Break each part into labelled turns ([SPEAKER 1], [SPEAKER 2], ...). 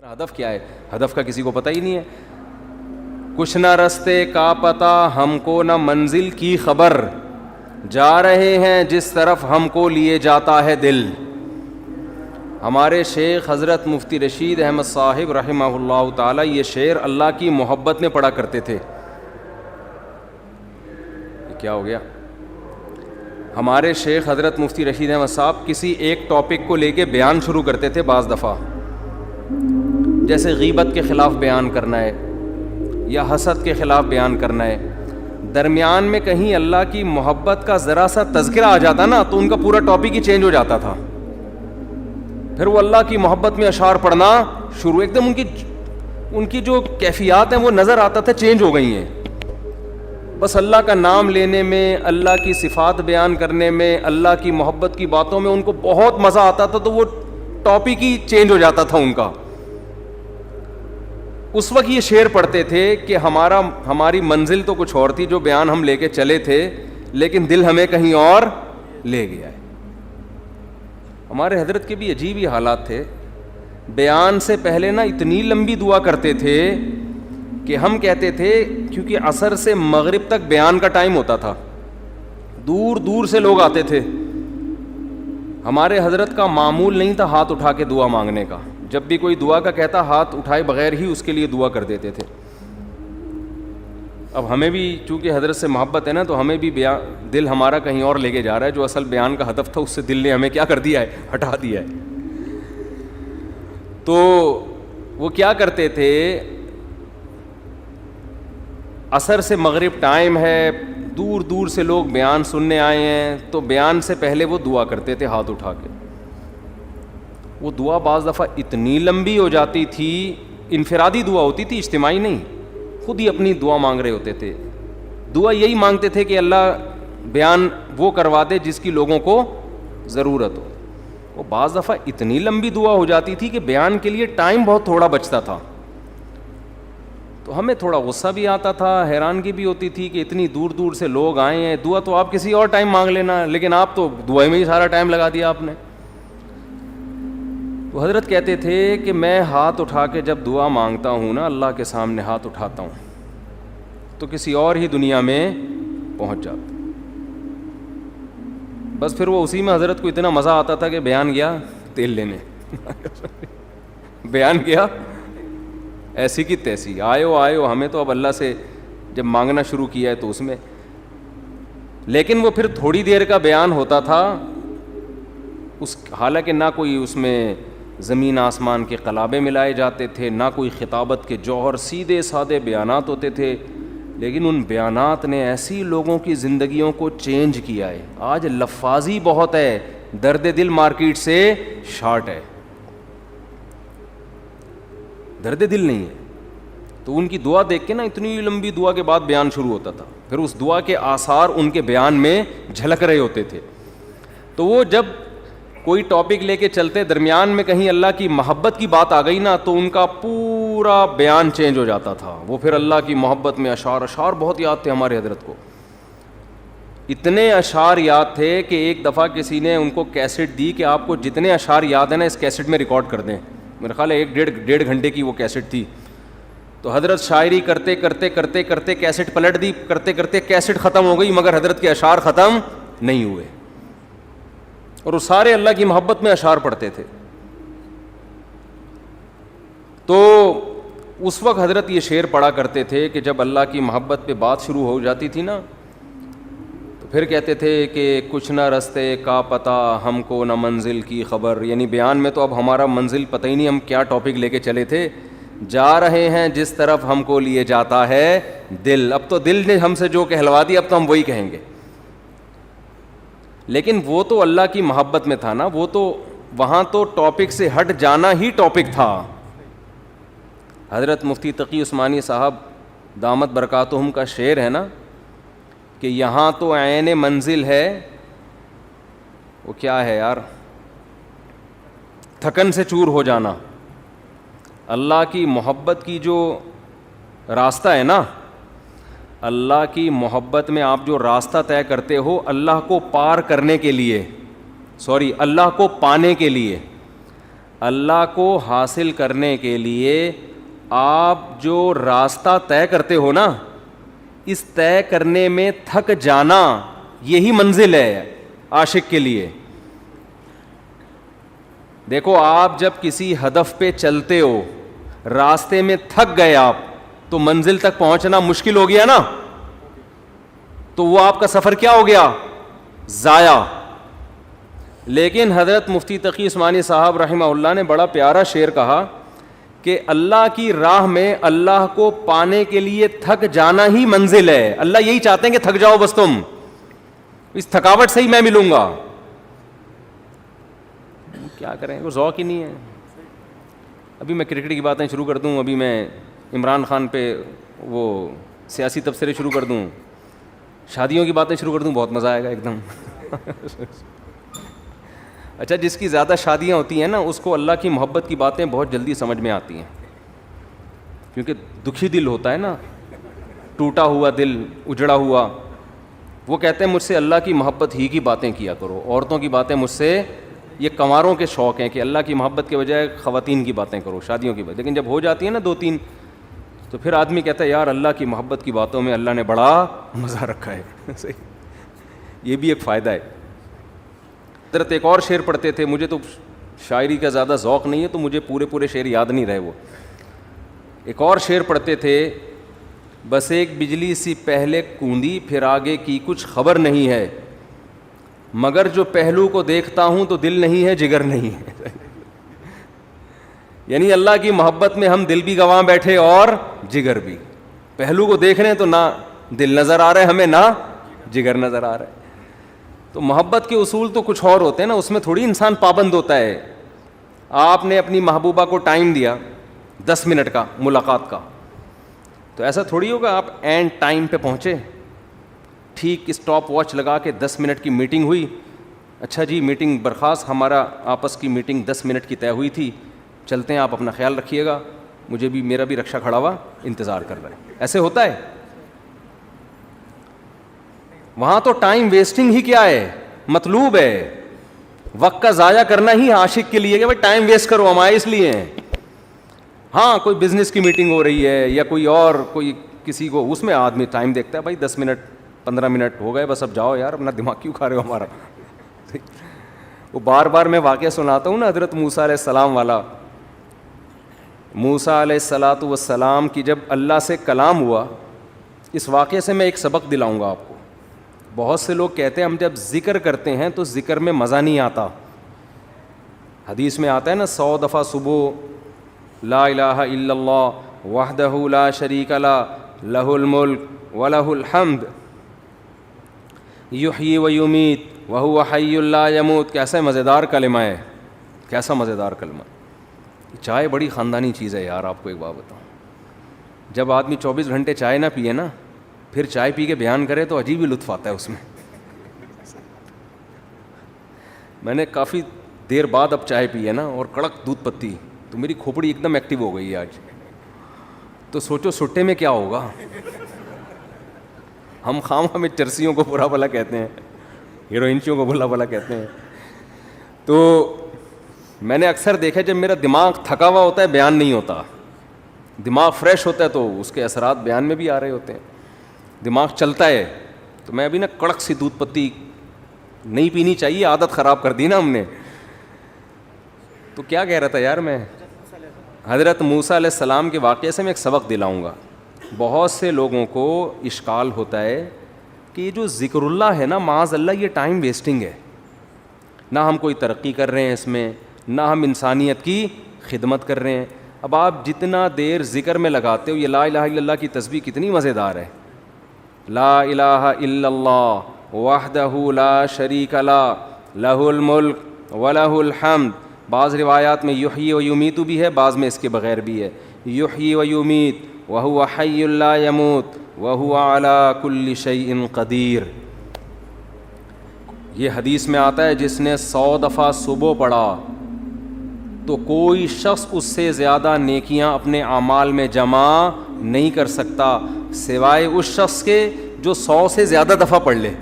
[SPEAKER 1] ہدف کیا ہے؟ ہدف کا کسی کو پتہ ہی نہیں ہے. کچھ نہ رستے کا پتہ ہم کو نہ منزل کی خبر, جا رہے ہیں جس طرف ہم کو لیے جاتا ہے دل. ہمارے شیخ حضرت مفتی رشید احمد صاحب رحمہ اللہ تعالی یہ شعر اللہ کی محبت میں پڑھا کرتے تھے. یہ کیا ہو گیا؟ ہمارے شیخ حضرت مفتی رشید احمد صاحب کسی ایک ٹاپک کو لے کے بیان شروع کرتے تھے بعض دفعہ, جیسے غیبت کے خلاف بیان کرنا ہے یا حسد کے خلاف بیان کرنا ہے. درمیان میں کہیں اللہ کی محبت کا ذرا سا تذکرہ آ جاتا نا تو ان کا پورا ٹاپک ہی چینج ہو جاتا تھا. پھر وہ اللہ کی محبت میں اشعار پڑھنا شروع, ایک دم ان کی جو کیفیات ہیں وہ نظر آتا تھا چینج ہو گئی ہیں. بس اللہ کا نام لینے میں, اللہ کی صفات بیان کرنے میں, اللہ کی محبت کی باتوں میں ان کو بہت مزہ آتا تھا, تو وہ ٹاپک ہی چینج ہو جاتا تھا ان کا. اس وقت یہ شعر پڑھتے تھے کہ ہماری منزل تو کچھ اور تھی, جو بیان ہم لے کے چلے تھے, لیکن دل ہمیں کہیں اور لے گیا ہے. ہمارے حضرت کے بھی عجیب ہی حالات تھے. بیان سے پہلے نا اتنی لمبی دعا کرتے تھے کہ ہم کہتے تھے, کیونکہ عصر سے مغرب تک بیان کا ٹائم ہوتا تھا, دور دور سے لوگ آتے تھے. ہمارے حضرت کا معمول نہیں تھا ہاتھ اٹھا کے دعا مانگنے کا. جب بھی کوئی دعا کا کہتا ہاتھ اٹھائے بغیر ہی اس کے لیے دعا کر دیتے تھے. اب ہمیں بھی چونکہ حضرت سے محبت ہے نا, تو ہمیں بھی دل ہمارا کہیں اور لے کے جا رہا ہے. جو اصل بیان کا ہدف تھا اس سے دل نے ہمیں کیا کر دیا ہے, ہٹا دیا ہے. تو وہ کیا کرتے تھے, عصر سے مغرب ٹائم ہے, دور دور سے لوگ بیان سننے آئے ہیں, تو بیان سے پہلے وہ دعا کرتے تھے ہاتھ اٹھا کے. وہ دعا بعض دفعہ اتنی لمبی ہو جاتی تھی, انفرادی دعا ہوتی تھی, اجتماعی نہیں, خود ہی اپنی دعا مانگ رہے ہوتے تھے. دعا یہی مانگتے تھے کہ اللہ بیان وہ کروا دے جس کی لوگوں کو ضرورت ہو. وہ بعض دفعہ اتنی لمبی دعا ہو جاتی تھی کہ بیان کے لیے ٹائم بہت تھوڑا بچتا تھا. تو ہمیں تھوڑا غصہ بھی آتا تھا, حیرانگی بھی ہوتی تھی کہ اتنی دور دور سے لوگ آئے ہیں, دعا تو آپ کسی اور ٹائم مانگ لینا, لیکن آپ تو دعا میں ہی سارا ٹائم لگا دیا آپ نے. تو حضرت کہتے تھے کہ میں ہاتھ اٹھا کے جب دعا مانگتا ہوں نا, اللہ کے سامنے ہاتھ اٹھاتا ہوں, تو کسی اور ہی دنیا میں پہنچ جاتا. بس پھر وہ اسی میں حضرت کو اتنا مزہ آتا تھا کہ بیان گیا تیل لینے بیان گیا ایسی کی تیسی, آئے ہمیں تو اب اللہ سے جب مانگنا شروع کیا ہے تو اس میں. لیکن وہ پھر تھوڑی دیر کا بیان ہوتا تھا, حالانکہ نہ کوئی اس میں زمین آسمان کے قلابے ملائے جاتے تھے, نہ کوئی خطابت کے جوہر, سیدھے سادے بیانات ہوتے تھے. لیکن ان بیانات نے ایسی لوگوں کی زندگیوں کو چینج کیا ہے. آج لفاظی بہت ہے, درد دل مارکیٹ سے شارٹ ہے, درد دل نہیں ہے. تو ان کی دعا دیکھ کے نا, اتنی لمبی دعا کے بعد بیان شروع ہوتا تھا, پھر اس دعا کے آثار ان کے بیان میں جھلک رہے ہوتے تھے. تو وہ جب کوئی ٹاپک لے کے چلتے, درمیان میں کہیں اللہ کی محبت کی بات آ گئی نا, تو ان کا پورا بیان چینج ہو جاتا تھا. وہ پھر اللہ کی محبت میں اشعار بہت یاد تھے ہمارے حضرت کو. اتنے اشعار یاد تھے کہ ایک دفعہ کسی نے ان کو کیسٹ دی کہ آپ کو جتنے اشعار یاد ہیں نا اس کیسٹ میں ریکارڈ کر دیں. میرا خیال ہے 1.5 گھنٹے کی وہ کیسٹ تھی. تو حضرت شاعری کرتے کرتے کرتے کرتے کیسٹ پلٹ دی, کرتے کرتے کیسٹ ختم ہو گئی, مگر حضرت کے اشعار ختم نہیں ہوئے. اور وہ سارے اللہ کی محبت میں اشعار پڑھتے تھے. تو اس وقت حضرت یہ شعر پڑھا کرتے تھے کہ جب اللہ کی محبت پہ بات شروع ہو جاتی تھی نا, تو پھر کہتے تھے کہ کچھ نہ رستے کا پتہ ہم کو نہ منزل کی خبر. یعنی بیان میں تو اب ہمارا منزل پتہ ہی نہیں, ہم کیا ٹاپک لے کے چلے تھے, جا رہے ہیں جس طرف ہم کو لیے جاتا ہے دل. اب تو دل نے ہم سے جو کہلوا دی, اب تو ہم وہی کہیں گے. لیکن وہ تو اللہ کی محبت میں تھا نا, وہ تو وہاں تو ٹاپک سے ہٹ جانا ہی ٹاپک تھا. حضرت مفتی تقی عثمانی صاحب دامت برکاتہم کا شعر ہے نا کہ یہاں تو عین منزل ہے, وہ کیا ہے یار, تھکن سے چور ہو جانا. اللہ کی محبت کی جو راستہ ہے نا, اللہ کی محبت میں آپ جو راستہ طے کرتے ہو اللہ کو پار کرنے کے لیے, اللہ کو پانے کے لیے, اللہ کو حاصل کرنے کے لیے آپ جو راستہ طے کرتے ہو نا, اس طے کرنے میں تھک جانا یہی منزل ہے عاشق کے لیے. دیکھو آپ جب کسی ہدف پہ چلتے ہو, راستے میں تھک گئے آپ, تو منزل تک پہنچنا مشکل ہو گیا نا, تو وہ آپ کا سفر کیا ہو گیا؟ ضائع. لیکن حضرت مفتی تقی عثمانی صاحب رحمہ اللہ نے بڑا پیارا شعر کہا کہ اللہ کی راہ میں اللہ کو پانے کے لیے تھک جانا ہی منزل ہے. اللہ یہی چاہتے ہیں کہ تھک جاؤ بس, تم اس تھکاوٹ سے ہی میں ملوں گا. کیا کریں, وہ ذوق ہی نہیں ہے. ابھی میں کرکٹ کی باتیں شروع کر دوں, ابھی میں عمران خان پہ وہ سیاسی تبصرے شروع کر دوں, شادیوں کی باتیں شروع کر دوں, بہت مزہ آئے گا ایک دم. اچھا, جس کی زیادہ شادیاں ہوتی ہیں نا, اس کو اللہ کی محبت کی باتیں بہت جلدی سمجھ میں آتی ہیں, کیونکہ دکھی دل ہوتا ہے نا, ٹوٹا ہوا دل, اجڑا ہوا. وہ کہتے ہیں مجھ سے اللہ کی محبت ہی کی باتیں کیا کرو, عورتوں کی باتیں مجھ سے, یہ کنواروں کے شوق ہیں کہ اللہ کی محبت کے بجائے خواتین کی باتیں کرو, شادیوں کی باتیں. لیکن جب ہو جاتی ہیں نا 2-3, تو پھر آدمی کہتا ہے یار اللہ کی محبت کی باتوں میں اللہ نے بڑا مزہ رکھا ہے. یہ بھی ایک فائدہ ہے. حضرت ایک اور شعر پڑھتے تھے, مجھے تو شاعری کا زیادہ ذوق نہیں ہے تو مجھے پورے شعر یاد نہیں رہے. وہ ایک اور شعر پڑھتے تھے, بس ایک بجلی سی پہلے کوندی, پھر آگے کی کچھ خبر نہیں ہے, مگر جو پہلو کو دیکھتا ہوں تو دل نہیں ہے جگر نہیں ہے. یعنی اللہ کی محبت میں ہم دل بھی گنوا بیٹھے اور جگر بھی. پہلو کو دیکھ رہے ہیں تو نہ دل نظر آ رہا ہے ہمیں, نہ جگر نظر آ رہا ہے. تو محبت کے اصول تو کچھ اور ہوتے ہیں نا, اس میں تھوڑی انسان پابند ہوتا ہے. آپ نے اپنی محبوبہ کو ٹائم دیا 10 منٹ کا ملاقات کا, تو ایسا تھوڑی ہوگا آپ اینڈ ٹائم پہ پہنچے, ٹھیک اسٹاپ واچ لگا کے 10 منٹ کی میٹنگ ہوئی, اچھا جی میٹنگ برخاست, ہمارا آپس کی میٹنگ 10 منٹ کی طے ہوئی تھی, چلتے ہیں, آپ اپنا خیال رکھیے گا, مجھے بھی, میرا بھی رکشا کھڑا ہوا انتظار کر رہا ہے. ایسے ہوتا ہے؟ وہاں تو ٹائم ویسٹنگ ہی کیا ہے, مطلوب ہے. وقت کا ضائع کرنا ہی عاشق کے لیے کہ بھائی ٹائم ویسٹ کرو, ہم آئے اس لیے ہیں. ہاں کوئی بزنس کی میٹنگ ہو رہی ہے یا کوئی اور کوئی کسی کو, اس میں آدمی ٹائم دیکھتا ہے, بھائی 10 منٹ 15 منٹ ہو گئے بس, اب جاؤ یار, اپنا دماغ کیوں کھا رہے ہو ہمارا. وہ بار بار میں واقعہ سناتا ہوں نا حضرت موسیٰ علیہ السلام والا. موسیٰ علیہ الصلاۃ والسلام کی جب اللہ سے کلام ہوا, اس واقعے سے میں ایک سبق دلاؤں گا آپ کو. بہت سے لوگ کہتے ہیں ہم جب ذکر کرتے ہیں تو ذکر میں مزہ نہیں آتا. حدیث میں آتا ہے نا 100 دفعہ صبح لا الہ الا اللہ وحدہ لا شریک لہ لہ الملک ولہ الحمد یحیی و یمیت وہو حی لا یموت. کیسا مزیدار کلمہ ہے, کیسا مزیدار کلمہ. چائے بڑی خاندانی چیز ہے یار. آپ کو ایک بات بتاؤں, جب آدمی 24 گھنٹے چائے نہ پیے نا, پھر چائے پی کے بیان کرے تو عجیب ہی لطف آتا ہے اس میں. میں نے کافی دیر بعد اب چائے پی ہے نا, اور کڑک دودھ پتی, تو میری کھوپڑی ایک دم ایکٹیو ہو گئی ہے آج. تو سوچو سٹے میں کیا ہوگا. ہم خام ہمیں چرسیوں کو برا بھلا کہتے ہیں, ہیروئنچیوں کو برا بھلا کہتے ہیں. تو میں نے اکثر دیکھا جب میرا دماغ تھکا ہوا ہوتا ہے بیان نہیں ہوتا, دماغ فریش ہوتا ہے تو اس کے اثرات بیان میں بھی آ رہے ہوتے ہیں. دماغ چلتا ہے. تو میں ابھی نا کڑک سی دودھ پتی نہیں پینی چاہیے, عادت خراب کر دی نا ہم نے. تو کیا کہہ رہا تھا یار میں, حضرت موسیٰ علیہ السلام کے واقعے سے میں ایک سبق دلاؤں گا. بہت سے لوگوں کو اشکال ہوتا ہے کہ یہ جو ذکر اللہ ہے نا, معاذ اللہ یہ ٹائم ویسٹنگ ہے. نہ ہم کوئی ترقی کر رہے ہیں اس میں, نہ ہم انسانیت کی خدمت کر رہے ہیں. اب آپ جتنا دیر ذکر میں لگاتے ہو, یہ لا الہ الا اللہ کی تسبیح کتنی مزیدار ہے. لا الہ الا اللہ وحدہ لا شریک لہ لہ الملک ولہ الحمد. بعض روایات میں یحیی و یمیت بھی ہے, بعض میں اس کے بغیر بھی ہے. یحیی و یمیت وہو حی لا یموت وہو علی کل شیء قدیر. یہ حدیث میں آتا ہے جس نے 100 دفعہ صبح پڑھا تو کوئی شخص اس سے زیادہ نیکیاں اپنے اعمال میں جمع نہیں کر سکتا سوائے اس شخص کے جو 100 سے زیادہ دفعہ پڑھ لے.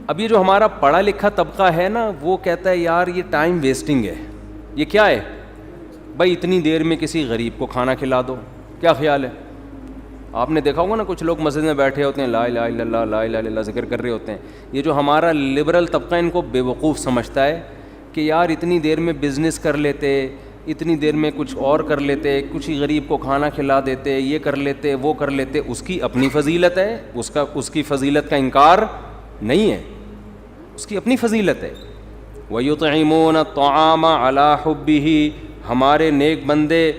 [SPEAKER 1] اب یہ جو ہمارا پڑھا لکھا طبقہ ہے نا, وہ کہتا ہے یار یہ ٹائم ویسٹنگ ہے. یہ کیا ہے بھائی؟ اتنی دیر میں کسی غریب کو کھانا کھلا دو. کیا خیال ہے؟ آپ نے دیکھا ہوگا نا کچھ لوگ مسجد میں بیٹھے ہوتے ہیں, لا الہ الا اللہ لا الہ الا اللہ ذکر کر رہے ہوتے ہیں. یہ جو ہمارا لبرل طبقہ ان کو بے وقوف سمجھتا ہے کہ یار اتنی دیر میں بزنس کر لیتے, اتنی دیر میں کچھ اور کر لیتے, کچھ ہی غریب کو کھانا کھلا دیتے, یہ کر لیتے وہ کر لیتے. اس کی اپنی فضیلت ہے, اس کی فضیلت کا انکار نہیں ہے, اس کی اپنی فضیلت ہے. وَيُطْعِمُونَ الطَّعَامَ عَلَىٰ حُبِّهِ, ہمارے نیک بندے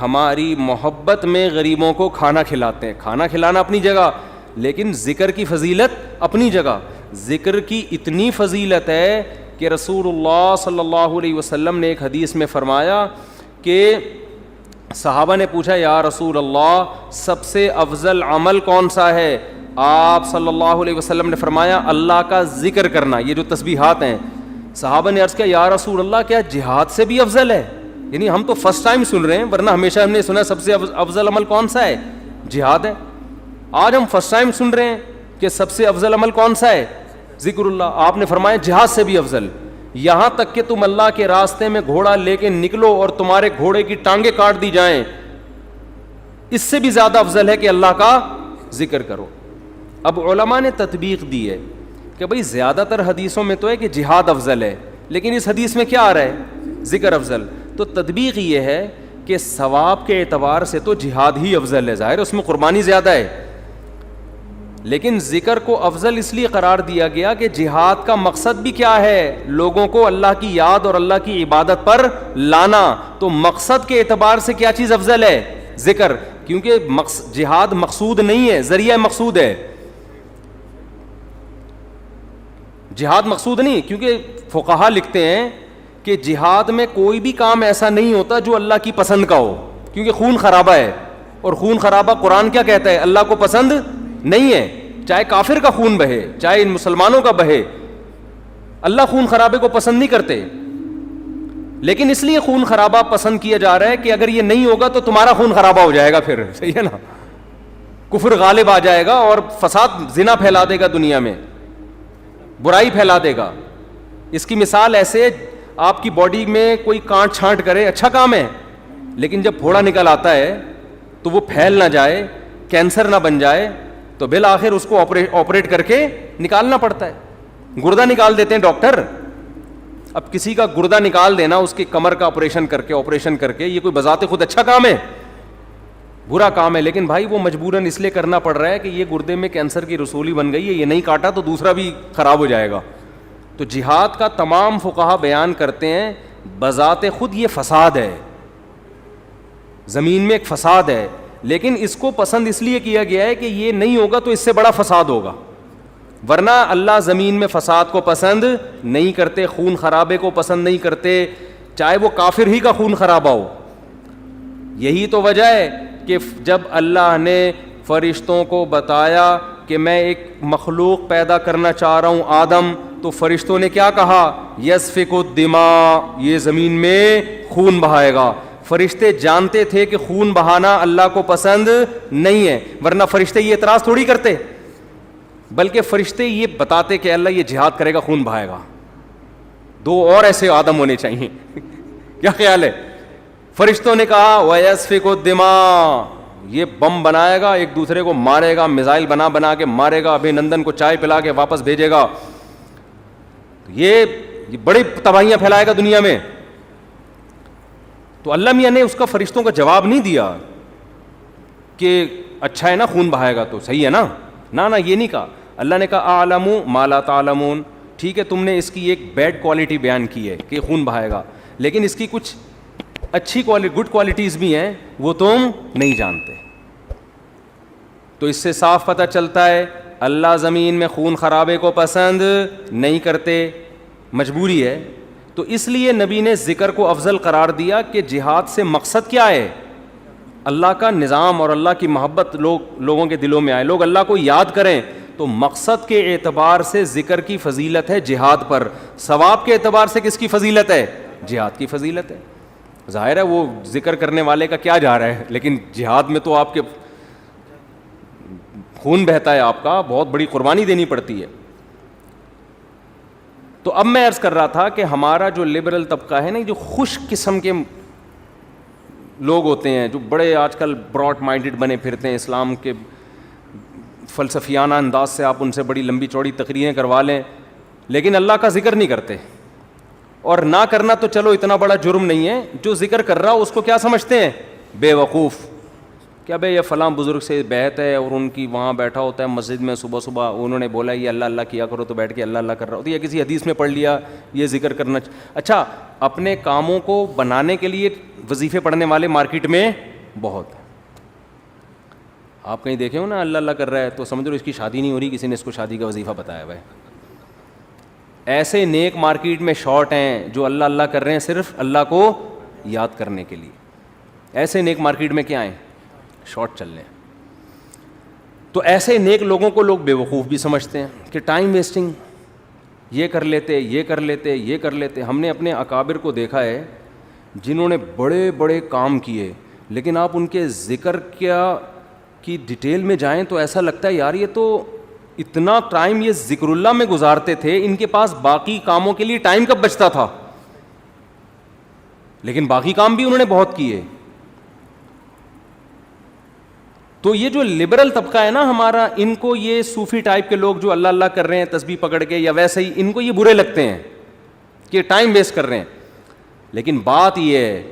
[SPEAKER 1] ہماری محبت میں غریبوں کو کھانا کھلاتے ہیں. کھانا کھلانا اپنی جگہ, لیکن ذکر کی فضیلت اپنی جگہ. ذکر کی اتنی فضیلت ہے کہ رسول اللہ صلی اللہ علیہ وسلم نے ایک حدیث میں فرمایا کہ صحابہ نے پوچھا یا رسول اللہ سب سے افضل عمل کون سا ہے؟ آپ صلی اللہ علیہ وسلم نے فرمایا اللہ کا ذکر کرنا, یہ جو تسبیحات ہیں. صحابہ نے عرض کیا یا رسول اللہ کیا جہاد سے بھی افضل ہے؟ یعنی ہم تو فرسٹ ٹائم سن رہے ہیں, ورنہ ہمیشہ ہم نے سنا سب سے افضل عمل کون سا ہے؟ جہاد ہے. آج ہم فرسٹ ٹائم سن رہے ہیں کہ سب سے افضل عمل کون سا ہے؟ ذکر اللہ. آپ نے فرمایا جہاد سے بھی افضل. یہاں تک کہ تم اللہ کے راستے میں گھوڑا لے کے نکلو اور تمہارے گھوڑے کی ٹانگیں کاٹ دی جائیں, اس سے بھی زیادہ افضل ہے کہ اللہ کا ذکر کرو. اب علماء نے تطبیق دی ہے کہ بھئی زیادہ تر حدیثوں میں تو ہے کہ جہاد افضل ہے, لیکن اس حدیث میں کیا آ رہا ہے؟ ذکر افضل. تو تطبیق یہ ہے کہ ثواب کے اعتبار سے تو جہاد ہی افضل ہے, ظاہر اس میں قربانی زیادہ ہے, لیکن ذکر کو افضل اس لیے قرار دیا گیا کہ جہاد کا مقصد بھی کیا ہے؟ لوگوں کو اللہ کی یاد اور اللہ کی عبادت پر لانا. تو مقصد کے اعتبار سے کیا چیز افضل ہے؟ ذکر. کیونکہ جہاد مقصود نہیں ہے, ذریعہ مقصود ہے. جہاد مقصود نہیں, کیونکہ فقہا لکھتے ہیں کہ جہاد میں کوئی بھی کام ایسا نہیں ہوتا جو اللہ کی پسند کا ہو, کیونکہ خون خرابہ ہے, اور خون خرابہ قرآن کیا کہتا ہے؟ اللہ کو پسند نہیں ہے. چاہے کافر کا خون بہے, چاہے ان مسلمانوں کا بہے, اللہ خون خرابے کو پسند نہیں کرتے. لیکن اس لیے خون خرابہ پسند کیا جا رہا ہے کہ اگر یہ نہیں ہوگا تو تمہارا خون خرابہ ہو جائے گا, پھر صحیح ہے نا, کفر غالب آ جائے گا اور فساد زنا پھیلا دے گا, دنیا میں برائی پھیلا دے گا. اس کی مثال ایسے, آپ کی باڈی میں کوئی کانٹ چھانٹ کرے, اچھا کام ہے, لیکن جب پھوڑا نکل آتا ہے تو وہ پھیل نہ جائے, کینسر نہ بن جائے, تو بالآخر اس کو آپریٹ کر کے نکالنا پڑتا ہے. گردہ نکال دیتے ہیں ڈاکٹر. اب کسی کا گردہ نکال دینا, اس کی کمر کا آپریشن کر کے, یہ کوئی بذات خود اچھا کام ہے؟ برا کام ہے. لیکن بھائی وہ مجبوراً اس لیے کرنا پڑ رہا ہے کہ یہ گردے میں کینسر کی رسولی بن گئی ہے, یہ نہیں کاٹا تو دوسرا بھی خراب ہو جائے گا. تو جہاد کا تمام فقہا بیان کرتے ہیں بذات خود یہ فساد ہے, زمین میں ایک فساد ہے, لیکن اس کو پسند اس لیے کیا گیا ہے کہ یہ نہیں ہوگا تو اس سے بڑا فساد ہوگا, ورنہ اللہ زمین میں فساد کو پسند نہیں کرتے, خون خرابے کو پسند نہیں کرتے, چاہے وہ کافر ہی کا خون خرابہ ہو. یہی تو وجہ ہے کہ جب اللہ نے فرشتوں کو بتایا کہ میں ایک مخلوق پیدا کرنا چاہ رہا ہوں آدم, تو فرشتوں نے کیا کہا؟ یسفک الدماء, یہ زمین میں خون بہائے گا. فرشتے جانتے تھے کہ خون بہانا اللہ کو پسند نہیں ہے, ورنہ فرشتے یہ اعتراض تھوڑی کرتے, بلکہ فرشتے یہ بتاتے کہ اللہ یہ جہاد کرے گا, خون بہائے گا. دو اور ایسے آدم ہونے چاہیے. کیا خیال ہے؟ فرشتوں نے کہا وَيَسْفِكُ الدِّمَاء, یہ بم بنائے گا, ایک دوسرے کو مارے گا, میزائل بنا کے مارے گا, ابھی نندن کو چائے پلا کے واپس بھیجے گا, یہ بڑی تباہیاں پھیلائے گا دنیا میں. تو اللہ میاں نے اس کا فرشتوں کا جواب نہیں دیا کہ اچھا ہے نا خون بہائے گا تو صحیح ہے نا, نہ یہ نہیں کہا. اللہ نے کہا اعلم ما لا تعلمون, ٹھیک ہے تم نے اس کی ایک بیڈ کوالٹی بیان کی ہے کہ خون بہائے گا, لیکن اس کی کچھ اچھی گڈ کوالٹیز بھی ہیں وہ تم نہیں جانتے. تو اس سے صاف پتہ چلتا ہے اللہ زمین میں خون خرابے کو پسند نہیں کرتے, مجبوری ہے. تو اس لیے نبی نے ذکر کو افضل قرار دیا کہ جہاد سے مقصد کیا ہے؟ اللہ کا نظام اور اللہ کی محبت لوگوں کے دلوں میں آئے, لوگ اللہ کو یاد کریں. تو مقصد کے اعتبار سے ذکر کی فضیلت ہے جہاد پر, ثواب کے اعتبار سے کس کی فضیلت ہے؟ جہاد کی فضیلت ہے. ظاہر ہے وہ ذکر کرنے والے کا کیا جا رہا ہے, لیکن جہاد میں تو آپ کے خون بہتا ہے, آپ کا بہت بڑی قربانی دینی پڑتی ہے. تو اب میں عرض کر رہا تھا کہ ہمارا جو لبرل طبقہ ہے نا, جو خوش قسم کے لوگ ہوتے ہیں, جو بڑے آج کل براڈ مائنڈڈ بنے پھرتے ہیں, اسلام کے فلسفیانہ انداز سے آپ ان سے بڑی لمبی چوڑی تقریریں کروا لیں, لیکن اللہ کا ذکر نہیں کرتے. اور نہ کرنا تو چلو اتنا بڑا جرم نہیں ہے, جو ذکر کر رہا اس کو کیا سمجھتے ہیں؟ بے وقوف. کیا بھائی یہ فلاں بزرگ سے بیعت ہے اور ان کی وہاں بیٹھا ہوتا ہے مسجد میں, صبح صبح انہوں نے بولا یہ اللہ اللہ کیا کرو تو بیٹھ کے اللہ اللہ کر رہا ہوتا ہے, یا کسی حدیث میں پڑھ لیا یہ ذکر کرنا. اچھا, اپنے کاموں کو بنانے کے لیے وظیفے پڑھنے والے مارکیٹ میں بہت ہیں. آپ کہیں دیکھے ہو نا اللہ اللہ کر رہا ہے تو سمجھ لو اس کی شادی نہیں ہو رہی, کسی نے اس کو شادی کا وظیفہ بتایا ہوا ہے. ایسے نیک مارکیٹ میں شارٹ ہیں جو اللہ اللہ کر رہے ہیں صرف اللہ کو یاد کرنے کے لیے. ایسے نیک مارکیٹ میں کیا ہیں؟ شارٹ چل رہے ہیں. تو ایسے نیک لوگوں کو لوگ بے وقوف بھی سمجھتے ہیں کہ ٹائم ویسٹنگ, یہ کر لیتے یہ کر لیتے یہ کر لیتے. ہم نے اپنے اکابر کو دیکھا ہے جنہوں نے بڑے بڑے کام کیے, لیکن آپ ان کے ذکر کی ڈیٹیل میں جائیں تو ایسا لگتا ہے یار یہ تو اتنا ٹائم یہ ذکر اللہ میں گزارتے تھے, ان کے پاس باقی کاموں کے لیے ٹائم کب بچتا تھا؟ لیکن باقی کام بھی انہوں نے بہت کیے. تو یہ جو لبرل طبقہ ہے نا ہمارا, ان کو یہ صوفی ٹائپ کے لوگ جو اللہ اللہ کر رہے ہیں تسبیح پکڑ کے یا ویسے ہی, ان کو یہ برے لگتے ہیں کہ ٹائم ویسٹ کر رہے ہیں. لیکن بات یہ ہے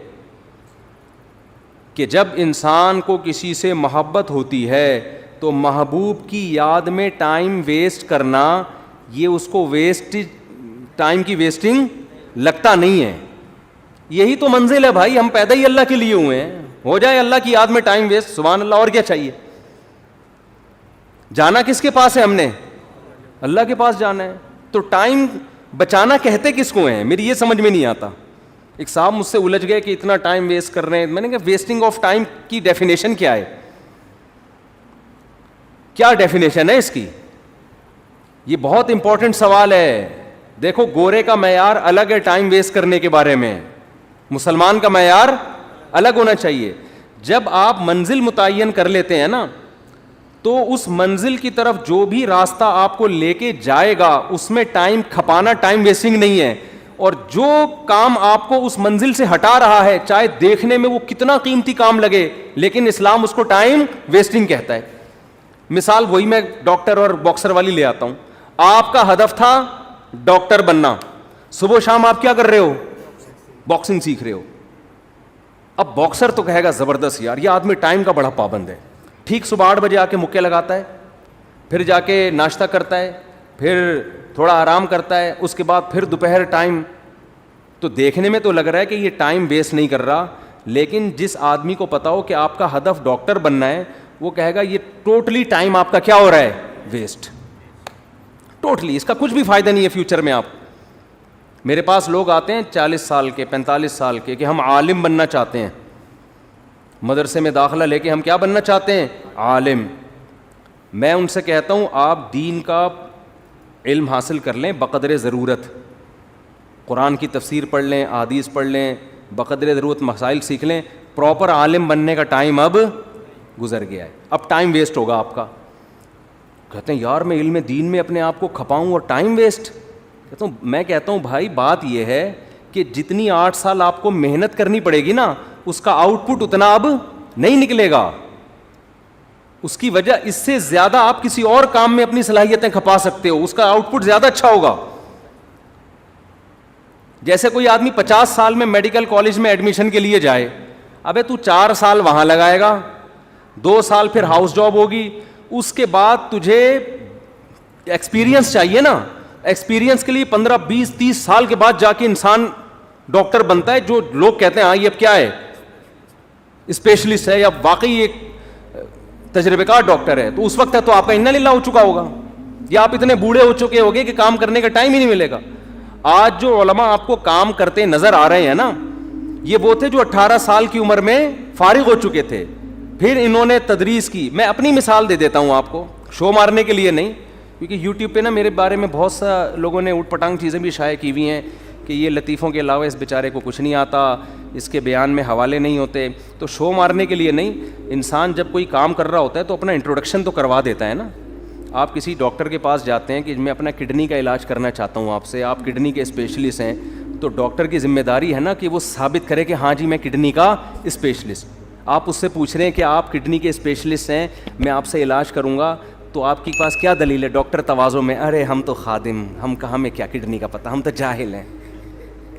[SPEAKER 1] کہ جب انسان کو کسی سے محبت ہوتی ہے تو محبوب کی یاد میں ٹائم ویسٹ کرنا یہ اس کو ٹائم کی ویسٹنگ لگتا نہیں ہے. یہی تو منزل ہے بھائی, ہم پیدا ہی اللہ کے لیے ہوئے ہیں, ہو جائے اللہ کی یاد میں ٹائم ویسٹ, سبحان اللہ, اور کیا چاہیے. جانا کس کے پاس ہے؟ ہم نے اللہ کے پاس جانا ہے. تو ٹائم بچانا کہتے کس کو ہیں؟ میری یہ سمجھ میں نہیں آتا. ایک صاحب مجھ سے الجھ گئے کہ اتنا ٹائم ویسٹ کر رہے ہیں. میں نے کہا ویسٹنگ آف ٹائم کی ڈیفینیشن کیا ہے؟ کیا ڈیفینیشن ہے اس کی؟ یہ بہت امپورٹنٹ سوال ہے. دیکھو گورے کا معیار الگ ہے ٹائم ویسٹ کرنے کے بارے میں, مسلمان کا معیار الگ ہونا چاہیے. جب آپ منزل متعین کر لیتے ہیں نا تو اس منزل کی طرف جو بھی راستہ آپ کو لے کے جائے گا اس میں ٹائم کھپانا ٹائم ویسٹنگ نہیں ہے. اور جو کام آپ کو اس منزل سے ہٹا رہا ہے چاہے دیکھنے میں وہ کتنا قیمتی کام لگے, لیکن اسلام اس کو ٹائم ویسٹنگ کہتا ہے. مثال وہی میں ڈاکٹر اور باکسر والی لے آتا ہوں. آپ کا ہدف تھا ڈاکٹر بننا, صبح شام آپ کیا کر رہے ہو؟ باکسنگ سیکھ رہے ہو. اب باکسر تو کہے گا زبردست یار یہ آدمی ٹائم کا بڑا پابند ہے, ٹھیک صبح 8 بجے آ کے مکے لگاتا ہے, پھر جا کے ناشتہ کرتا ہے, پھر تھوڑا آرام کرتا ہے, اس کے بعد پھر دوپہر ٹائم. تو دیکھنے میں تو لگ رہا ہے کہ یہ ٹائم ویسٹ نہیں کر رہا, لیکن جس آدمی کو پتا ہو کہ آپ کا ہدف ڈاکٹر بننا ہے وہ کہے گا یہ ٹوٹلی ٹائم آپ کا کیا ہو رہا ہے؟ ویسٹ. ٹوٹلی, اس کا کچھ بھی فائدہ نہیں ہے فیوچر میں. آپ میرے پاس لوگ آتے ہیں 40 سال کے 45 سال کے کہ ہم عالم بننا چاہتے ہیں, مدرسے میں داخلہ لے کے ہم کیا بننا چاہتے ہیں؟ عالم. میں ان سے کہتا ہوں آپ دین کا علم حاصل کر لیں بقدر ضرورت, قرآن کی تفسیر پڑھ لیں, احادیث پڑھ لیں, بقدر ضرورت مسائل سیکھ لیں. پراپر عالم بننے کا ٹائم اب گزر گیا ہے, اب ٹائم ویسٹ ہوگا آپ کا. کہتے ہیں یار میں علم دین میں اپنے آپ کو کھپاؤں اور ٹائم ویسٹ. میں کہتا ہوں بھائی بات یہ ہے کہ جتنی 8 سال آپ کو محنت کرنی پڑے گی نا اس کا آؤٹ پٹ اتنا اب نہیں نکلے گا. اس کی وجہ اس سے زیادہ آپ کسی اور کام میں اپنی صلاحیتیں کھپا سکتے ہو, اس کا آؤٹ پٹ زیادہ اچھا ہوگا. جیسے کوئی آدمی 50 سال میں میڈیکل کالج میں ایڈمیشن کے لیے جائے, ابے تو 4 سال وہاں لگائے گا, 2 سال پھر ہاؤس جاب ہوگی, اس کے بعد تجھے ایکسپیرینس چاہیے نا. ایکسپیرینس کے لیے 15 20 30 سال کے بعد جا کے انسان ڈاکٹر بنتا ہے, جو لوگ کہتے ہیں ہاں یہ اب کیا ہے اسپیشلسٹ ہے یا واقعی ایک تجربے کار ڈاکٹر ہے. تو اس وقت ہے تو آپ کا انا للہ ہو چکا ہوگا, یا آپ اتنے بوڑھے ہو چکے ہوگے کہ کام کرنے کا ٹائم ہی نہیں ملے گا. آج جو علماء آپ کو کام کرتے نظر آ رہے ہیں نا یہ وہ تھے جو 18 سال کی عمر میں فارغ ہو چکے تھے, پھر انہوں نے تدریس کی. میں اپنی مثال دے دیتا ہوں آپ کو, شو مارنے کے لیے نہیں, کیونکہ یوٹیوب پہ نا میرے بارے میں بہت سا لوگوں نے اوٹ پٹانگ چیزیں بھی شائع کی ہوئی ہیں کہ یہ لطیفوں کے علاوہ اس بیچارے کو کچھ نہیں آتا, اس کے بیان میں حوالے نہیں ہوتے. تو شو مارنے کے لیے نہیں, انسان جب کوئی کام کر رہا ہوتا ہے تو اپنا انٹروڈکشن تو کروا دیتا ہے نا. آپ کسی ڈاکٹر کے پاس جاتے ہیں کہ میں اپنا کڈنی کا علاج کرنا چاہتا ہوں آپ سے, آپ کڈنی کے اسپیشلسٹ ہیں, تو ڈاکٹر کی ذمہ داری ہے نا کہ وہ ثابت کرے کہ ہاں جی میں کڈنی کا اسپیشلسٹ. آپ اس سے پوچھ رہے ہیں کہ آپ کڈنی کے اسپیشلسٹ ہیں, میں آپ سے علاج کروں گا, تو آپ کے پاس کیا دلیل ہے؟ ڈاکٹر تواضع میں, ارے ہم تو خادم, ہم کہاں میں کیا کڈنی کا پتہ, ہم تو جاہل ہیں.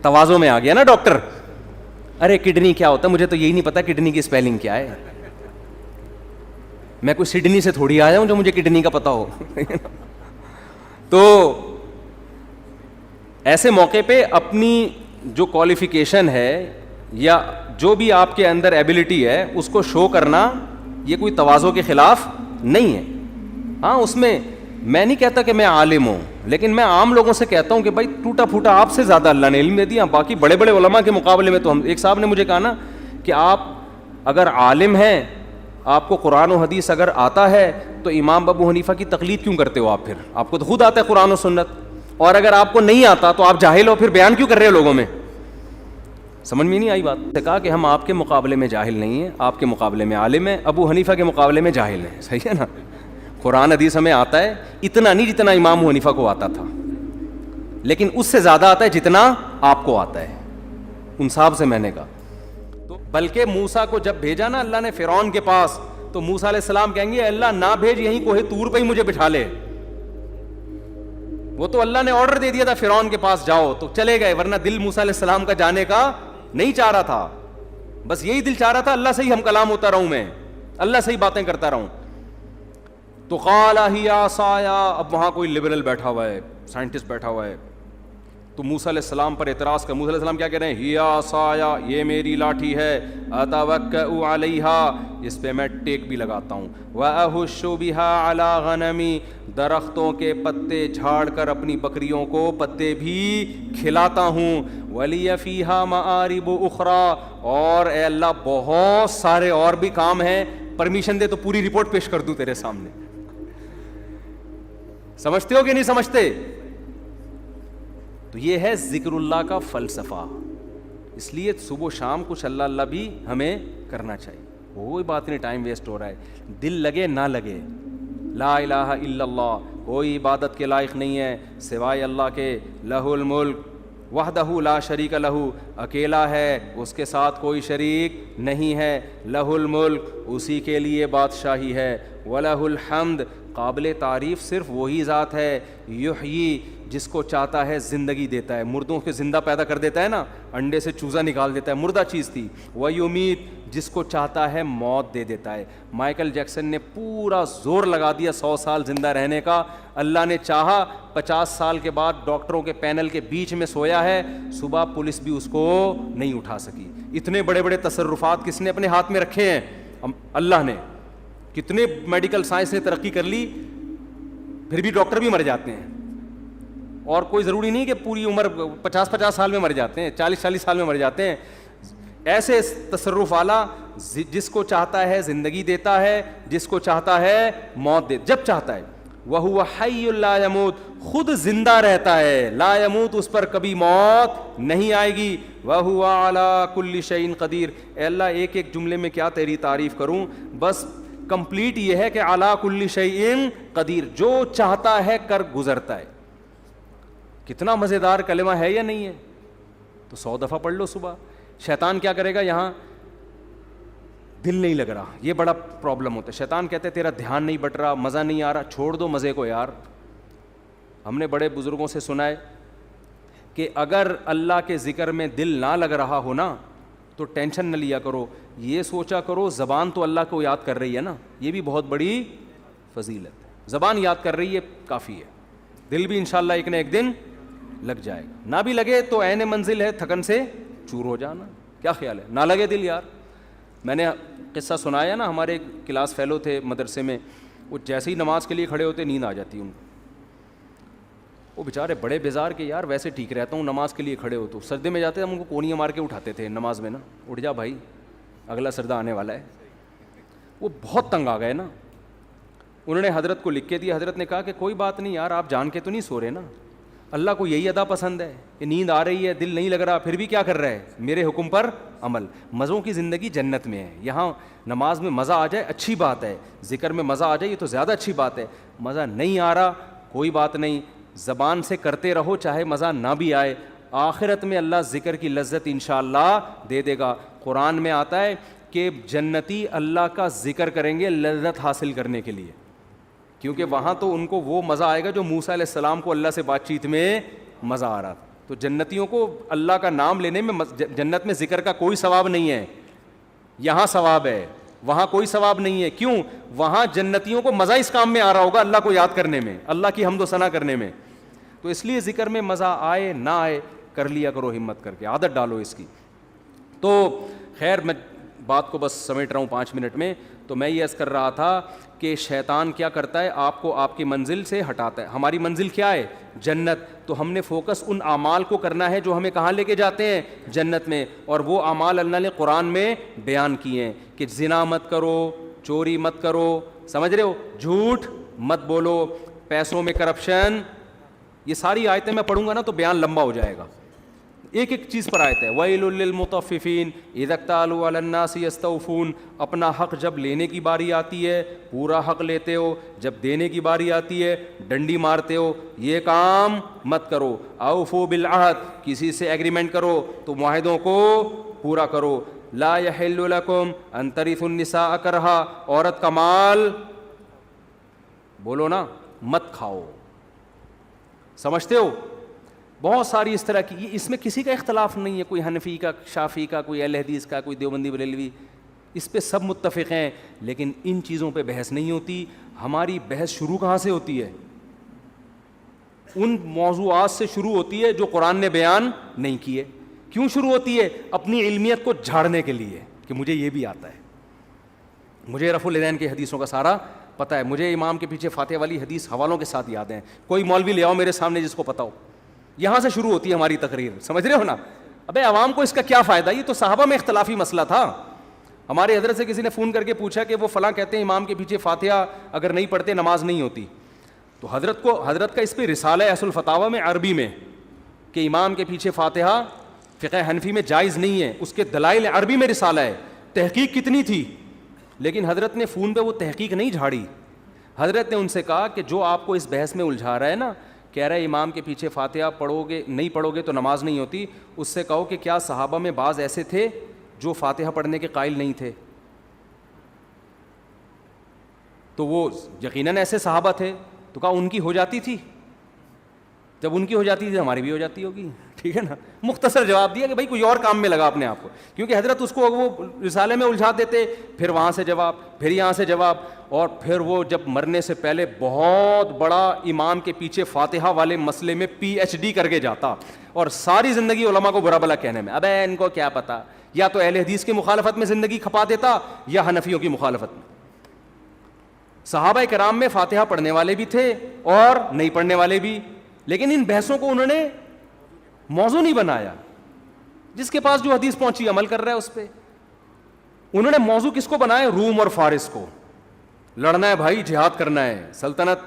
[SPEAKER 1] تواضع میں آ گیا نا ڈاکٹر, ارے کڈنی کیا ہوتا ہے, مجھے تو یہی نہیں پتا کڈنی کی اسپیلنگ کیا ہے, میں کوئی سڈنی سے تھوڑی آیا ہوں جو مجھے کڈنی کا پتا ہو. تو ایسے موقع پہ اپنی جو کوالیفیکیشن ہے یا جو بھی آپ کے اندر ایبلٹی ہے اس کو شو کرنا یہ کوئی تواضع کے خلاف نہیں ہے. ہاں اس میں نہیں کہتا کہ میں عالم ہوں, لیکن میں عام لوگوں سے کہتا ہوں کہ بھائی ٹوٹا پھوٹا آپ سے زیادہ اللہ نے علم دے دیا, باقی بڑے بڑے علماء کے مقابلے میں تو ہم. ایک صاحب نے مجھے کہا نا کہ آپ اگر عالم ہیں, آپ کو قرآن و حدیث اگر آتا ہے تو امام ابو حنیفہ کی تقلید کیوں کرتے ہو آپ؟ پھر آپ کو تو خود آتا ہے قرآن و سنت, اور اگر آپ کو نہیں آتا تو آپ جاہل ہو, پھر بیان کیوں کر رہے ہو لوگوں میں؟ سمجھ میں نہیں آئی بات. نے کہا کہ ہم آپ کے مقابلے میں جاہل نہیں ہیں, آپ کے مقابلے میں عالم ہیں, ابو حنیفہ کے مقابلے میں جاہل ہیں. صحیح ہے نا؟ قرآن حدیث ہمیں آتا ہے, اتنا نہیں جتنا امام ابو حنیفہ کو آتا تھا, لیکن اس سے زیادہ آتا ہے جتنا آپ کو آتا ہے. ان صاحب سے میں نے کہا تو بلکہ موسیٰ کو جب بھیجا نا اللہ نے فرعون کے پاس, تو موسیٰ علیہ السلام کہیں گے اللہ نہ بھیج, یہیں کوہ طور پہ ہی مجھے بٹھا لے. وہ تو اللہ نے آرڈر دے دیا تھا فرعون کے پاس جاؤ, تو چلے گئے, ورنہ دل موسیٰ علیہ السلام کا جانے کا نہیں چاہ رہا تھا. بس یہی دل چاہ رہا تھا اللہ سے ہی ہم کلام ہوتا رہوں, میں اللہ سے ہی باتیں کرتا رہوں. تو قال ہی عصایا, اب وہاں کوئی لبرل بیٹھا ہوا ہے, سائنٹسٹ بیٹھا ہوا ہے, تو موسیٰ علیہ السلام پر اعتراض کر. موسیٰ علیہ السلام کیا کہہ رہے ہیں؟ ہی عصایا, یہ میری لاٹھی ہے, اتوکأ علیہا, اس پہ میں ٹیک بھی لگاتا ہوں, واہش بہا علی غنمی, درختوں کے پتے جھاڑ کر اپنی بکریوں کو پتے بھی کھلاتا ہوں, ولی فیہا مآرب اخری, اور اے اللہ بہت سارے اور بھی کام ہیں, پرمیشن دے تو پوری رپورٹ پیش کر دوں تیرے سامنے. سمجھتے ہو کہ نہیں سمجھتے؟ تو یہ ہے ذکر اللہ کا فلسفہ. اس لیے صبح و شام کچھ اللہ اللہ بھی ہمیں کرنا چاہیے. کوئی بات نہیں, ٹائم ویسٹ ہو رہا ہے, دل لگے نہ لگے, لا الہ الا اللہ, کوئی عبادت کے لائق نہیں ہے سوائے اللہ کے, لہ الملک وحدہ لا شریک لہ, اکیلا ہے, اس کے ساتھ کوئی شریک نہیں ہے, لہ الملک, اسی کے لیے بادشاہی ہے, ولہ الحمد, قابل تعریف صرف وہی ذات ہے, یحیی, جس کو چاہتا ہے زندگی دیتا ہے, مردوں کے زندہ پیدا کر دیتا ہے نا, انڈے سے چوزا نکال دیتا ہے, مردہ چیز تھی, ویمیت, جس کو چاہتا ہے موت دے دیتا ہے. مائیکل جیکسن نے پورا زور لگا دیا 100 سال زندہ رہنے کا, اللہ نے چاہا 50 سال کے بعد ڈاکٹروں کے پینل کے بیچ میں سویا ہے, صبح پولیس بھی اس کو نہیں اٹھا سکی. اتنے بڑے بڑے تصرفات کس نے اپنے ہاتھ میں رکھے ہیں؟ اللہ نے. کتنے میڈیکل سائنس نے ترقی کر لی, پھر بھی ڈاکٹر بھی مر جاتے ہیں, اور کوئی ضروری نہیں کہ پوری عمر 50 سال میں مر جاتے ہیں, 40 سال میں مر جاتے ہیں. ایسے تصرف والا جس کو چاہتا ہے زندگی دیتا ہے, جس کو چاہتا ہے موت دے, جب چاہتا ہے. وَهُوَ حَيٌّ لَا يَمُوتُ, خود زندہ رہتا ہے, لا يموت, اس پر کبھی موت نہیں آئے گی. وَهُوَ عَلَى كُلِّ شَيْءٍ قَدِيرٌ, اے اللہ ایک ایک جملے میں کیا تیری تعریف کروں, بس کمپلیٹ یہ ہے کہ عَلَى كُلِّ شَيْءٍ قدیر, جو چاہتا ہے کر گزرتا ہے. کتنا مزیدار کلمہ ہے یا نہیں ہے؟ تو 100 دفعہ پڑھ لو صبح. شیطان کیا کرے گا؟ یہاں دل نہیں لگ رہا, یہ بڑا پرابلم ہوتا ہے. شیطان کہتے ہیں تیرا دھیان نہیں بٹ رہا, مزہ نہیں آ رہا, چھوڑ دو مزے کو یار. ہم نے بڑے بزرگوں سے سنا ہے کہ اگر اللہ کے ذکر میں دل نہ لگ رہا ہو نا تو ٹینشن نہ لیا کرو, یہ سوچا کرو زبان تو اللہ کو یاد کر رہی ہے نا, یہ بھی بہت بڑی فضیلت ہے. زبان یاد کر رہی ہے کافی ہے, دل بھی انشاءاللہ ایک نہ ایک دن لگ جائے گا. نہ بھی لگے تو عین منزل ہے تھکن سے چور ہو جانا. کیا خیال ہے؟ نہ لگے دل یار. میں نے قصہ سنایا نا, ہمارے کلاس فیلو تھے مدرسے میں, وہ جیسے ہی نماز کے لیے کھڑے ہوتے نیند آ جاتی ان کو. وہ بیچارے بڑے بیزار کہ یار ویسے ٹھیک رہتا ہوں, نماز کے لیے کھڑے ہو تو سجدے میں جاتے ہم ان کو کونیاں مار کے اٹھاتے تھے نماز میں نا, اٹھ جا بھائی اگلا سجدہ آنے والا ہے. وہ بہت تنگ آ گئے نا, انہوں نے حضرت کو لکھ کے دیا. حضرت نے کہا کہ کوئی بات نہیں یار, آپ جان کے تو نہیں سو رہے نا, اللہ کو یہی ادا پسند ہے کہ نیند آ رہی ہے, دل نہیں لگ رہا, پھر بھی کیا کر رہا ہے, میرے حکم پر عمل. مزوں کی زندگی جنت میں ہے. یہاں نماز میں مزہ آ جائے اچھی بات ہے, ذکر میں مزہ آ جائے یہ تو زیادہ اچھی بات ہے. مزہ نہیں آ رہا کوئی بات نہیں, زبان سے کرتے رہو چاہے مزہ نہ بھی آئے, آخرت میں اللہ ذکر کی لذت انشاءاللہ دے دے گا. قرآن میں آتا ہے کہ جنتی اللہ کا ذکر کریں گے لذت حاصل کرنے کے لیے, کیونکہ وہاں تو ان کو وہ مزہ آئے گا جو موسیٰ علیہ السلام کو اللہ سے بات چیت میں مزہ آ رہا تھا. تو جنتیوں کو اللہ کا نام لینے میں جنت میں ذکر کا کوئی ثواب نہیں ہے. یہاں ثواب ہے, وہاں کوئی ثواب نہیں ہے. کیوں؟ وہاں جنتیوں کو مزہ اس کام میں آ رہا ہوگا, اللہ کو یاد کرنے میں, اللہ کی حمد و ثنا کرنے میں. تو اس لیے ذکر میں مزہ آئے نہ آئے کر لیا کرو, ہمت کر کے عادت ڈالو اس کی. تو خیر میں بات کو بس سمیٹ رہا ہوں 5 منٹ میں. تو میں یہ عرض کر رہا تھا کہ شیطان کیا کرتا ہے, آپ کو آپ کی منزل سے ہٹاتا ہے. ہماری منزل کیا ہے؟ جنت. تو ہم نے فوکس ان اعمال کو کرنا ہے جو ہمیں کہاں لے کے جاتے ہیں؟ جنت میں. اور وہ اعمال اللہ نے قرآن میں بیان کیے ہیں کہ زنا مت کرو, چوری مت کرو, سمجھ رہے ہو, جھوٹ مت بولو, پیسوں میں کرپشن. یہ ساری آیتیں میں پڑھوں گا نا تو بیان لمبا ہو جائے گا, ایک ایک چیز پر آیت ہے. وَيْلٌ لِّلْمُطَفِّفِينَ إِذَا اكْتَالُوا عَلَى النَّاسِ يَسْتَوْفُونَ. اپنا حق جب لینے کی باری آتی ہے پورا حق لیتے ہو, جب دینے کی باری آتی ہے ڈنڈی مارتے ہو. یہ کام مت کرو. اوفوا بالعہد, کسی سے ایگریمنٹ کرو تو معاہدوں کو پورا کرو. لا يحل لكم ان ترثوا النساء کرہا, عورت کا مال بولو نا مت کھاؤ. سمجھتے ہو؟ بہت ساری اس طرح کی, اس میں کسی کا اختلاف نہیں ہے, کوئی حنفی کا, شافعی کا, کوئی اہل حدیث کا, کوئی دیوبندی بریلوی, اس پہ سب متفق ہیں. لیکن ان چیزوں پہ بحث نہیں ہوتی. ہماری بحث شروع کہاں سے ہوتی ہے؟ ان موضوعات سے شروع ہوتی ہے جو قرآن نے بیان نہیں کیے. کیوں شروع ہوتی ہے؟ اپنی علمیت کو جھاڑنے کے لیے کہ مجھے یہ بھی آتا ہے, مجھے رفع الیدین کی حدیثوں کا سارا پتہ ہے, مجھے امام کے پیچھے فاتحہ والی حدیث حوالوں کے ساتھ یاد ہیں. کوئی مولوی لے آؤ میرے سامنے جس کو پتہ ہو. یہاں سے شروع ہوتی ہے ہماری تقریر, سمجھ رہے ہو نا. ابے عوام کو اس کا کیا فائدہ؟ یہ تو صحابہ میں اختلافی مسئلہ تھا. ہمارے حضرت سے کسی نے فون کر کے پوچھا کہ وہ فلاں کہتے ہیں امام کے پیچھے فاتحہ اگر نہیں پڑھتے نماز نہیں ہوتی. تو حضرت کا اس پہ رسالہ ہے اصل الفتاوی میں عربی میں کہ امام کے پیچھے فاتحہ فقہ حنفی میں جائز نہیں ہے. اس کے دلائل عربی میں رسالہ ہے. تحقیق کتنی تھی, لیکن حضرت نے فون پہ وہ تحقیق نہیں جھاڑی. حضرت نے ان سے کہا کہ جو آپ کو اس بحث میں الجھا رہا ہے نا, کہہ رہا ہے امام کے پیچھے فاتحہ نہیں پڑھو گے تو نماز نہیں ہوتی, اس سے کہو کہ کیا صحابہ میں بعض ایسے تھے جو فاتحہ پڑھنے کے قائل نہیں تھے؟ تو وہ یقیناً ایسے صحابہ تھے. تو کہا ان کی ہو جاتی تھی, جب ان کی ہو جاتی تھی ہماری بھی ہو جاتی ہوگی. ٹھیک ہے نا. مختصر جواب دیا کہ بھائی کوئی اور کام میں لگا اپنے آپ کو, کیونکہ حضرت اس کو وہ رسالے میں الجھا دیتے, پھر وہاں سے جواب, پھر یہاں سے جواب, اور پھر وہ جب مرنے سے پہلے بہت بڑا امام کے پیچھے فاتحہ والے مسئلے میں PhD کر کے جاتا, اور ساری زندگی علماء کو برا بلا کہنے میں. ابے ان کو کیا پتا, یا تو اہل حدیث کی مخالفت میں زندگی کھپا دیتا یا حنفیوں کی مخالفت میں. صحابہ کرام میں فاتحہ پڑھنے والے بھی تھے اور نہیں پڑھنے والے بھی, لیکن ان بحثوں کو انہوں نے موضوع نہیں بنایا. جس کے پاس جو حدیث پہنچی عمل کر رہا ہے اس پہ. انہوں نے موضوع کس کو بنایا؟ روم اور فارس کو. لڑنا ہے بھائی, جہاد کرنا ہے. سلطنت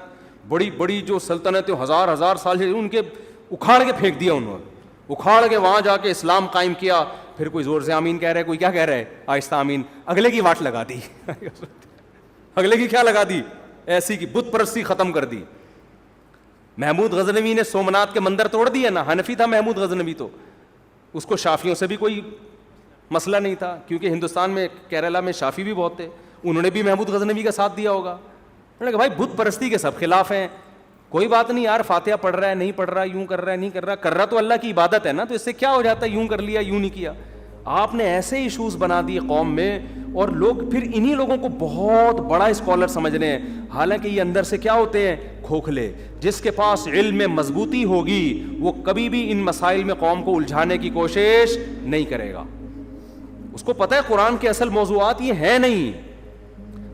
[SPEAKER 1] بڑی بڑی جو سلطنتیں ہزار سال سے ان کے اکھاڑ کے پھینک دیا انہوں نے, اکھاڑ کے وہاں جا کے اسلام قائم کیا. پھر کوئی زور سے آمین کہہ رہا ہے, کوئی کیا کہہ رہا ہے آہستہ آمین, اگلے کی واٹ لگا دی. اگلے کی کیا لگا دی؟ ایسی کی بت پرستی ختم کر دی. محمود غزنوی نے سومنات کے مندر توڑ دیا نا, حنفی تھا محمود غزنوی, تو اس کو شافیوں سے بھی کوئی مسئلہ نہیں تھا, کیونکہ ہندوستان میں کیرلا میں شافی بھی بہت تھے, انہوں نے بھی محمود غزنوی کا ساتھ دیا ہوگا. انہوں نے کہا بھائی بت پرستی کے سب خلاف ہیں, کوئی بات نہیں یار, فاتحہ پڑھ رہا ہے نہیں پڑھ رہا, یوں کر رہا ہے نہیں کر رہا تو اللہ کی عبادت ہے نا, تو اس سے کیا ہو جاتا ہے یوں کر لیا یوں نہیں کیا. آپ نے ایسے ایشوز بنا دیے قوم میں, اور لوگ پھر انہی لوگوں کو بہت بڑا اسکالر سمجھ رہے ہیں, حالانکہ یہ اندر سے کیا ہوتے ہیں؟ کھوکھلے. جس کے پاس علم میں مضبوطی ہوگی وہ کبھی بھی ان مسائل میں قوم کو الجھانے کی کوشش نہیں کرے گا. اس کو پتہ ہے قرآن کے اصل موضوعات یہ ہیں نہیں.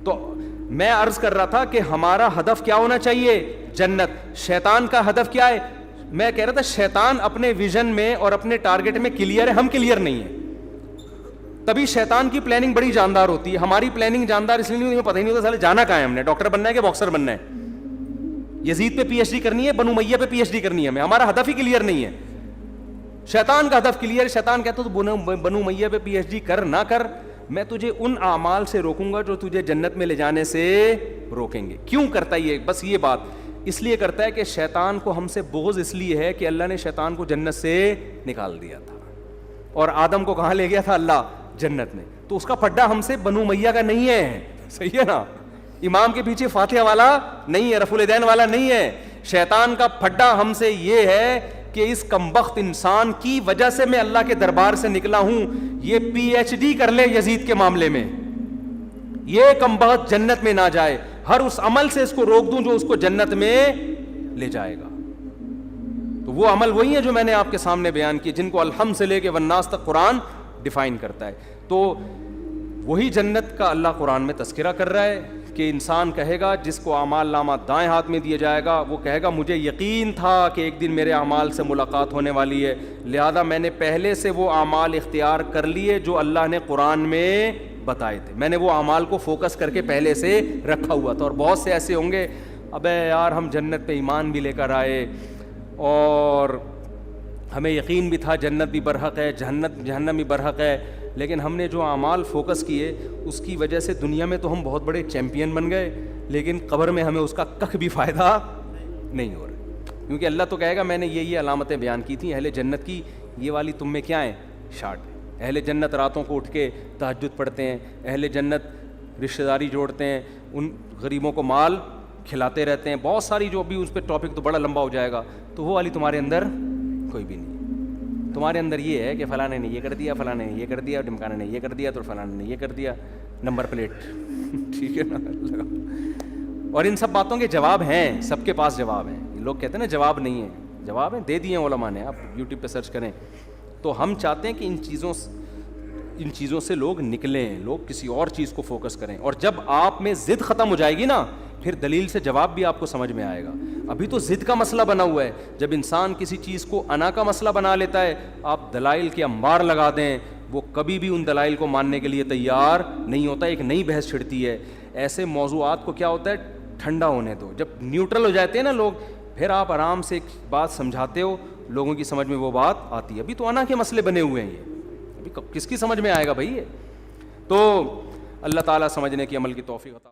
[SPEAKER 1] تو میں عرض کر رہا تھا کہ ہمارا ہدف کیا ہونا چاہیے؟ جنت. شیطان کا ہدف کیا ہے؟ میں کہہ رہا تھا شیطان اپنے ویژن میں اور اپنے ٹارگٹ میں کلیئر ہے, ہم کلیئر نہیں ہیں. تبھی شیطان کی پلاننگ بڑی جاندار ہوتی ہے. ہماری پلاننگ جاندار اس لیے نہیں ہوتی, ہمیں پتہ ہی نہیں ہوتا سالے جانا کہاں ہے, ہم نے ڈاکٹر بننا ہے کہ باکسر بننا ہے. یزید پہ پی ایچ ڈی کرنی ہے, بنو امیہ پہ پی ایچ ڈی کرنی ہے ہمیں, ہمارا ہدف ہی کلیئر نہیں ہے. شیطان کا ہدف کلیئر ہے, شیطان کہتا تو بنو امیہ پہ پی ایچ ڈی کر نہ کر, میں تجھے ان اعمال سے روکوں گا جو تجھے جنت میں لے جانے سے روکیں گے. کیوں کرتا ہے یہ, بس یہ بات اس لیے کرتا ہے کہ شیطان کو ہم سے بغض اس لیے ہے کہ اللہ نے شیطان کو جنت سے نکال دیا تھا, اور آدم کو کہاں لے گیا تھا اللہ, جنت میں. تو اس کا پھڈا ہم سے بنو امیہ کا نہیں ہے, صحیح ہے نا, امام کے پیچھے فاتحہ والا نہیں ہے, رفع الیدین والا نہیں ہے. شیطان کا پھڈا ہم سے یہ ہے کہ اس کمبخت انسان کی وجہ سے میں اللہ کے دربار سے نکلا ہوں, یہ پی ایچ ڈی کر لے یزید کے معاملے میں, یہ کمبخت جنت میں نہ جائے, ہر اس عمل سے اس کو روک دوں جو اس کو جنت میں لے جائے گا. تو وہ عمل وہی ہے جو میں نے آپ کے سامنے بیان کیے, جن کو الحمد سے لے کے والناس تک قرآن ڈیفائن کرتا ہے. تو وہی جنت کا اللہ قرآن میں تذکرہ کر رہا ہے کہ انسان کہے گا, جس کو اعمال نامہ دائیں ہاتھ میں دیا جائے گا, وہ کہے گا مجھے یقین تھا کہ ایک دن میرے اعمال سے ملاقات ہونے والی ہے, لہذا میں نے پہلے سے وہ اعمال اختیار کر لیے جو اللہ نے قرآن میں بتائے تھے, میں نے وہ اعمال کو فوکس کر کے پہلے سے رکھا ہوا تھا. اور بہت سے ایسے ہوں گے, ابے یار ہم جنت پہ ایمان بھی لے کر آئے اور ہمیں یقین بھی تھا جنت بھی برحق ہے, جہنم بھی برحق ہے, لیکن ہم نے جو اعمال فوکس کیے اس کی وجہ سے دنیا میں تو ہم بہت بڑے چیمپئن بن گئے, لیکن قبر میں ہمیں اس کا کخ بھی فائدہ نہیں ہو رہا, کیونکہ اللہ تو کہے گا میں نے یہ علامتیں بیان کی تھیں اہل جنت کی, یہ والی تم میں کیا ہیں, شارٹ. اہل جنت راتوں کو اٹھ کے تہجد پڑھتے ہیں, اہل جنت رشتہ داری جوڑتے ہیں, ان غریبوں کو مال کھلاتے رہتے ہیں, بہت ساری جو بھی اس پہ ٹاپک تو بڑا لمبا ہو جائے گا. تو وہ والی تمہارے اندر کوئی بھی نہیں. تمہارے اندر یہ ہے کہ فلاں نے یہ کر دیا, فلاں نے یہ کر دیا, ڈمکانے نے یہ کر دیا, تو فلاں نے یہ کر دیا, نمبر پلیٹ ٹھیک ہے نا لگا. اور ان سب باتوں کے جواب ہیں, سب کے پاس جواب ہیں. لوگ کہتے ہیں نا جواب نہیں ہے, جواب ہیں, دے دیے علماء نے, آپ یوٹیوب پہ سرچ کریں. تو ہم چاہتے ہیں کہ ان چیزوں سے لوگ نکلیں, لوگ کسی اور چیز کو فوکس کریں. اور جب آپ میں ضد ختم ہو جائے گی نا, پھر دلیل سے جواب بھی آپ کو سمجھ میں آئے گا. ابھی تو ضد کا مسئلہ بنا ہوا ہے. جب انسان کسی چیز کو انا کا مسئلہ بنا لیتا ہے, آپ دلائل کے انبار لگا دیں, وہ کبھی بھی ان دلائل کو ماننے کے لیے تیار نہیں ہوتا, ایک نئی بحث چھڑتی ہے. ایسے موضوعات کو کیا ہوتا ہے, ٹھنڈا ہونے دو. جب نیوٹرل ہو جاتے ہیں نا لوگ, پھر آپ آرام سے ایک بات سمجھاتے ہو, لوگوں کی سمجھ میں وہ بات آتی ہے. ابھی تو انا کے مسئلے بنے ہوئے ہیں, یہ ابھی کس کی سمجھ میں آئے گا بھائی یہ. تو اللہ تعالیٰ سمجھنے کی عمل کی توفیق عطا